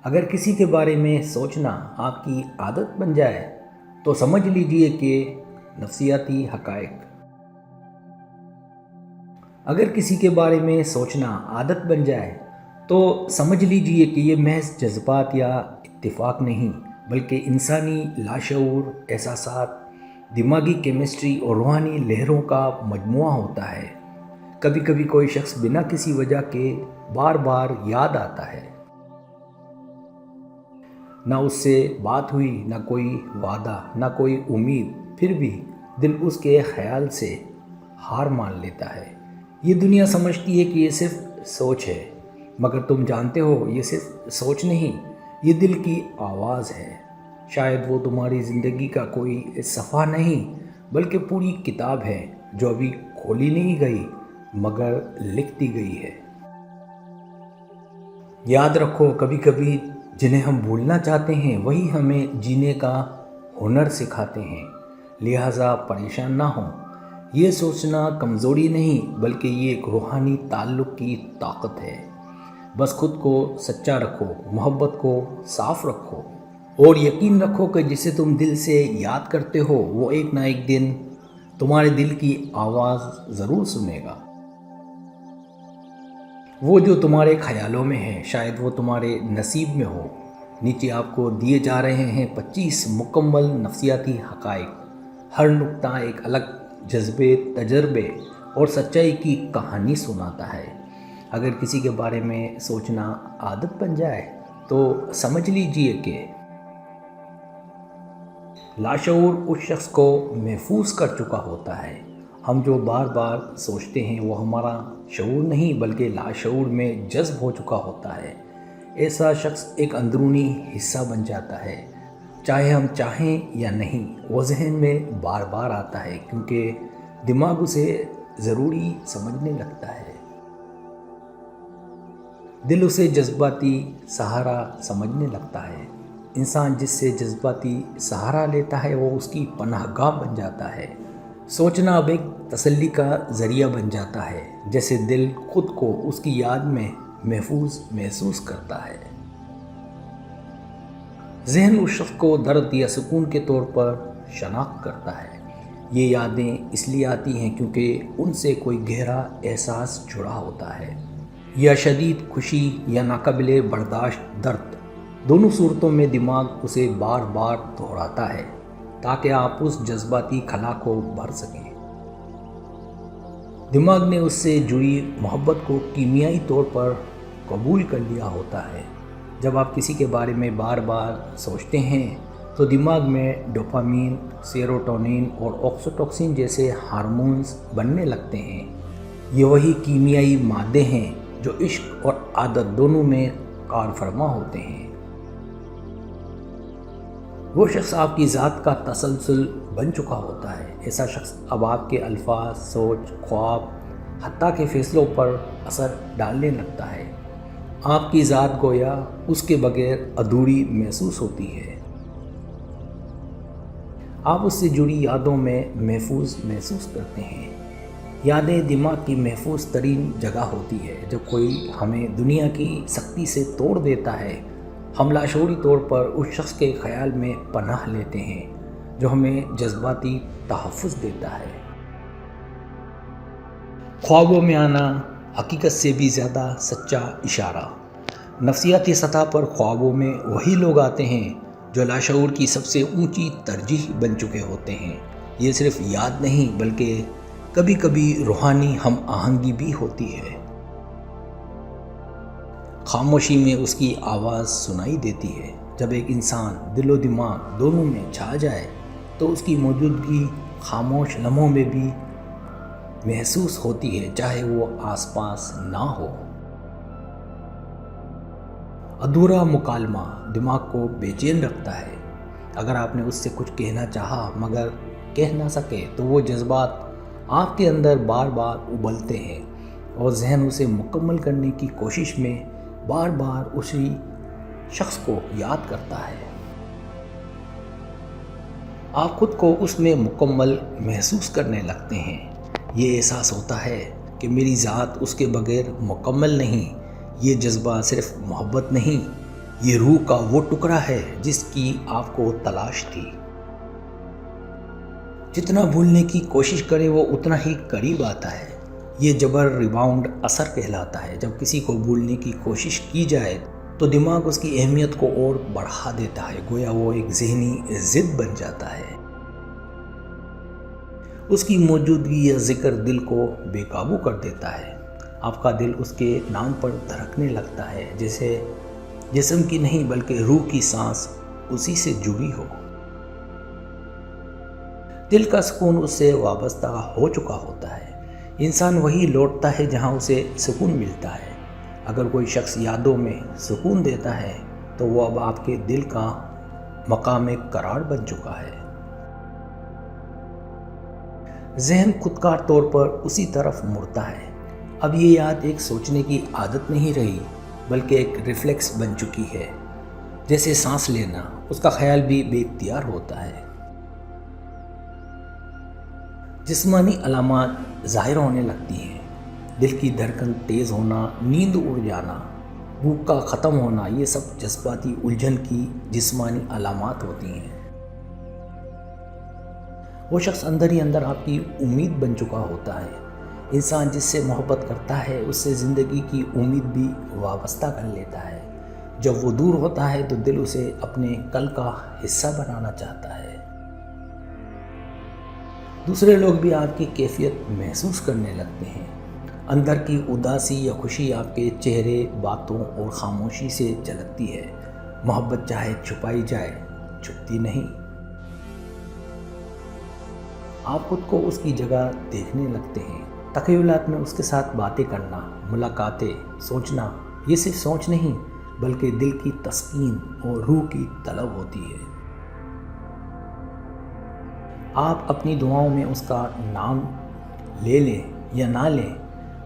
اگر کسی کے بارے میں سوچنا آپ کی عادت بن جائے تو سمجھ لیجئے کہ نفسیاتی حقائق اگر کسی کے بارے میں سوچنا عادت بن جائے تو سمجھ لیجئے کہ یہ محض جذبات یا اتفاق نہیں بلکہ انسانی لاشعور، احساسات، دماغی کیمسٹری اور روحانی لہروں کا مجموعہ ہوتا ہے۔ کبھی کبھی کوئی شخص بنا کسی وجہ کے بار بار یاد آتا ہے، نہ اس سے بات ہوئی، نہ کوئی وعدہ، نہ کوئی امید، پھر بھی دل اس کے خیال سے ہار مان لیتا ہے۔ یہ دنیا سمجھتی ہے کہ یہ صرف سوچ ہے، مگر تم جانتے ہو یہ صرف سوچ نہیں، یہ دل کی آواز ہے۔ شاید وہ تمہاری زندگی کا کوئی صفحہ نہیں بلکہ پوری کتاب ہے جو ابھی کھولی نہیں گئی مگر لکھ دی گئی ہے۔ یاد رکھو، کبھی کبھی جنہیں ہم بھولنا چاہتے ہیں وہی ہمیں جینے کا ہنر سکھاتے ہیں، لہٰذا پریشان نہ ہوں۔ یہ سوچنا کمزوری نہیں بلکہ یہ ایک روحانی تعلق کی طاقت ہے۔ بس خود کو سچا رکھو، محبت کو صاف رکھو اور یقین رکھو کہ جسے تم دل سے یاد کرتے ہو وہ ایک نہ ایک دن تمہارے دل کی آواز ضرور سنے گا۔ وہ جو تمہارے خیالوں میں ہے شاید وہ تمہارے نصیب میں ہو۔ نیچے آپ کو دیے جا رہے ہیں 25 مکمل نفسیاتی حقائق۔ ہر نقطہ ایک الگ جذبے، تجربے اور سچائی کی کہانی سناتا ہے۔ اگر کسی کے بارے میں سوچنا عادت بن جائے تو سمجھ لیجئے کہ لاشعور اس شخص کو محفوظ کر چکا ہوتا ہے۔ ہم جو بار بار سوچتے ہیں وہ ہمارا شعور نہیں بلکہ لاشعور میں جذب ہو چکا ہوتا ہے۔ ایسا شخص ایک اندرونی حصہ بن جاتا ہے، چاہے ہم چاہیں یا نہیں، وہ ذہن میں بار بار آتا ہے کیونکہ دماغ اسے ضروری سمجھنے لگتا ہے۔ دل اسے جذباتی سہارا سمجھنے لگتا ہے۔ انسان جس سے جذباتی سہارا لیتا ہے وہ اس کی پناہ گاہ بن جاتا ہے۔ سوچنا اب ایک تسلی کا ذریعہ بن جاتا ہے، جیسے دل خود کو اس کی یاد میں محفوظ محسوس کرتا ہے۔ ذہن اس شخص کو درد یا سکون کے طور پر شناخت کرتا ہے۔ یہ یادیں اس لیے آتی ہیں کیونکہ ان سے کوئی گہرا احساس جڑا ہوتا ہے، یا شدید خوشی یا ناقابل برداشت درد۔ دونوں صورتوں میں دماغ اسے بار بار دہراتا ہے تاکہ آپ اس جذباتی خلا کو بھر سکیں۔ دماغ نے اس سے جڑی محبت کو کیمیائی طور پر قبول کر لیا ہوتا ہے۔ جب آپ کسی کے بارے میں بار بار سوچتے ہیں تو دماغ میں ڈوپامین، سیروٹونین اور آکسیٹوسن جیسے ہارمونز بننے لگتے ہیں۔ یہ وہی کیمیائی مادے ہیں جو عشق اور عادت دونوں میں کار فرما ہوتے ہیں۔ وہ شخص آپ کی ذات کا تسلسل بن چکا ہوتا ہے۔ ایسا شخص اب آپ کے الفاظ، سوچ، خواب، حتیٰ کہ فیصلوں پر اثر ڈالنے لگتا ہے۔ آپ کی ذات گویا اس کے بغیر ادھوری محسوس ہوتی ہے۔ آپ اس سے جڑی یادوں میں محفوظ محسوس کرتے ہیں۔ یادیں دماغ کی محفوظ ترین جگہ ہوتی ہے۔ جب کوئی ہمیں دنیا کی سختی سے توڑ دیتا ہے، ہم لاشعوری طور پر اس شخص کے خیال میں پناہ لیتے ہیں جو ہمیں جذباتی تحفظ دیتا ہے۔ خوابوں میں آنا حقیقت سے بھی زیادہ سچا اشارہ۔ نفسیاتی سطح پر خوابوں میں وہی لوگ آتے ہیں جو لاشعور کی سب سے اونچی ترجیح بن چکے ہوتے ہیں۔ یہ صرف یاد نہیں بلکہ کبھی کبھی روحانی ہم آہنگی بھی ہوتی ہے۔ خاموشی میں اس کی آواز سنائی دیتی ہے۔ جب ایک انسان دل و دماغ دونوں میں چھا جائے تو اس کی موجودگی خاموش لمحوں میں بھی محسوس ہوتی ہے، چاہے وہ آس پاس نہ ہو۔ ادھورا مکالمہ دماغ کو بے چین رکھتا ہے۔ اگر آپ نے اس سے کچھ کہنا چاہا مگر کہہ نہ سکے تو وہ جذبات آپ کے اندر بار بار ابلتے ہیں اور ذہن اسے مکمل کرنے کی کوشش میں بار بار اسی شخص کو یاد کرتا ہے۔ آپ خود کو اس میں مکمل محسوس کرنے لگتے ہیں۔ یہ احساس ہوتا ہے کہ میری ذات اس کے بغیر مکمل نہیں۔ یہ جذبہ صرف محبت نہیں یہ روح کا وہ ٹکڑا ہے جس کی آپ کو تلاش تھی۔ جتنا بھولنے کی کوشش کرے وہ اتنا ہی قریب آتا ہے۔ یہ جبر ریباؤنڈ اثر کہلاتا ہے۔ جب کسی کو بھولنے کی کوشش کی جائے تو دماغ اس کی اہمیت کو اور بڑھا دیتا ہے، گویا وہ ایک ذہنی ضد بن جاتا ہے۔ اس کی موجودگی یا ذکر دل کو بے قابو کر دیتا ہے۔ آپ کا دل اس کے نام پر دھڑکنے لگتا ہے، جیسے جسم کی نہیں بلکہ روح کی سانس اسی سے جڑی ہو۔ دل کا سکون اس سے وابستہ ہو چکا ہوتا ہے۔ انسان وہی لوٹتا ہے جہاں اسے سکون ملتا ہے۔ اگر کوئی شخص یادوں میں سکون دیتا ہے تو وہ اب آپ کے دل کا مقام قرار بن چکا ہے۔ ذہن خودکار طور پر اسی طرف مڑتا ہے۔ اب یہ یاد ایک سوچنے کی عادت نہیں رہی بلکہ ایک ریفلیکس بن چکی ہے، جیسے سانس لینا۔ اس کا خیال بھی بے اختیار ہوتا ہے۔ جسمانی علامات ظاہر ہونے لگتی ہیں، دل کی دھڑکن تیز ہونا، نیند اڑ جانا، بھوک کا ختم ہونا، یہ سب جذباتی الجھن کی جسمانی علامات ہوتی ہیں۔ وہ شخص اندر ہی اندر آپ کی امید بن چکا ہوتا ہے۔ انسان جس سے محبت کرتا ہے اس سے زندگی کی امید بھی وابستہ کر لیتا ہے۔ جب وہ دور ہوتا ہے تو دل اسے اپنے کل کا حصہ بنانا چاہتا ہے۔ دوسرے لوگ بھی آپ کی کیفیت محسوس کرنے لگتے ہیں۔ اندر کی اداسی یا خوشی آپ کے چہرے، باتوں اور خاموشی سے جھلکتی ہے۔ محبت چاہے چھپائی جائے، چھپتی نہیں۔ آپ خود کو اس کی جگہ دیکھنے لگتے ہیں۔ تخیلات میں اس کے ساتھ باتیں کرنا، ملاقاتیں، سوچنا، یہ صرف سوچ نہیں بلکہ دل کی تسکین اور روح کی طلب ہوتی ہے۔ آپ اپنی دعاؤں میں اس کا نام لے لیں یا نہ لیں،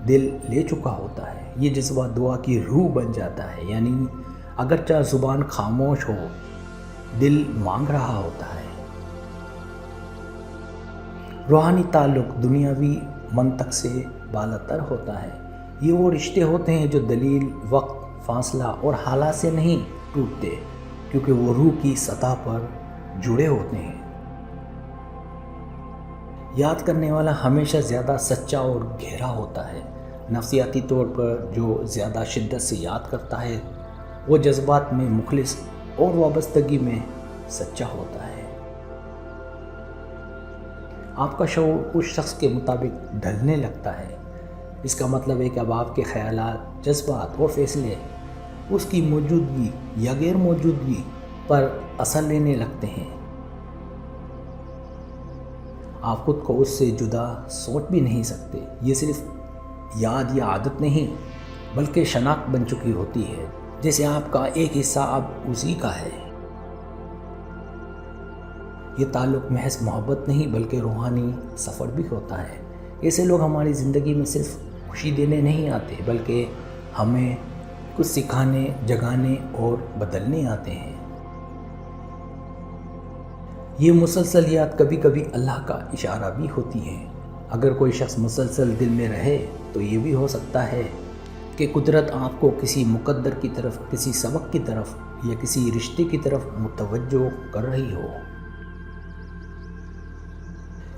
دل لے چکا ہوتا ہے۔ یہ جذبہ دعا کی روح بن جاتا ہے، یعنی اگرچہ زبان خاموش ہو، دل مانگ رہا ہوتا ہے۔ روحانی تعلق دنیاوی منطق سے بالاتر ہوتا ہے۔ یہ وہ رشتے ہوتے ہیں جو دلیل، وقت، فاصلہ اور حالات سے نہیں ٹوٹتے، کیونکہ وہ روح کی سطح پر جڑے ہوتے ہیں۔ یاد کرنے والا ہمیشہ زیادہ سچا اور گہرا ہوتا ہے۔ نفسیاتی طور پر جو زیادہ شدت سے یاد کرتا ہے وہ جذبات میں مخلص اور وابستگی میں سچا ہوتا ہے۔ آپ کا شعور اس شخص کے مطابق ڈھلنے لگتا ہے۔ اس کا مطلب ہے کہ اب آپ کے خیالات، جذبات اور فیصلے اس کی موجودگی یا غیر موجودگی پر اثر لینے لگتے ہیں۔ آپ خود کو اس سے جدا سوچ بھی نہیں سکتے۔ یہ صرف یاد یا عادت نہیں بلکہ شناخت بن چکی ہوتی ہے، جیسے آپ کا ایک حصہ اب اسی کا ہے۔ یہ تعلق محض محبت نہیں بلکہ روحانی سفر بھی ہوتا ہے۔ ایسے لوگ ہماری زندگی میں صرف خوشی دینے نہیں آتے بلکہ ہمیں کچھ سکھانے، جگانے اور بدلنے آتے ہیں۔ یہ مسلسل یاد کبھی کبھی اللہ کا اشارہ بھی ہوتی ہے۔ اگر کوئی شخص مسلسل دل میں رہے تو یہ بھی ہو سکتا ہے کہ قدرت آپ کو کسی مقدر کی طرف، کسی سبق کی طرف یا کسی رشتے کی طرف متوجہ کر رہی ہو۔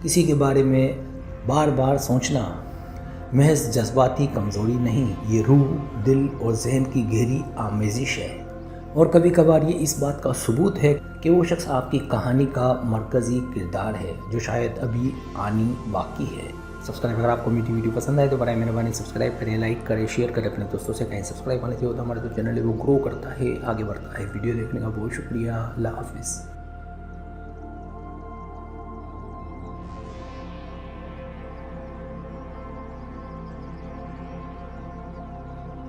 کسی کے بارے میں بار بار سوچنا محض جذباتی کمزوری نہیں، یہ روح، دل اور ذہن کی گہری آمیزش ہے۔ اور کبھی کبھار یہ اس بات کا ثبوت ہے کہ وہ شخص آپ کی کہانی کا مرکزی کردار ہے جو شاید ابھی آنی باقی ہے۔ سبسکرائب، اگر آپ کو میری ویڈیو پسند آئے تو برائے مہربانی سبسکرائب کریں، لائک کریں، شیئر کریں اپنے دوستوں سے کہیں۔ سبسکرائب ہونے سے ہوتا ہمارا جو چینل ہے وہ گرو کرتا ہے، آگے بڑھتا ہے۔ ویڈیو دیکھنے کا بہت شکریہ۔ اللہ حافظ۔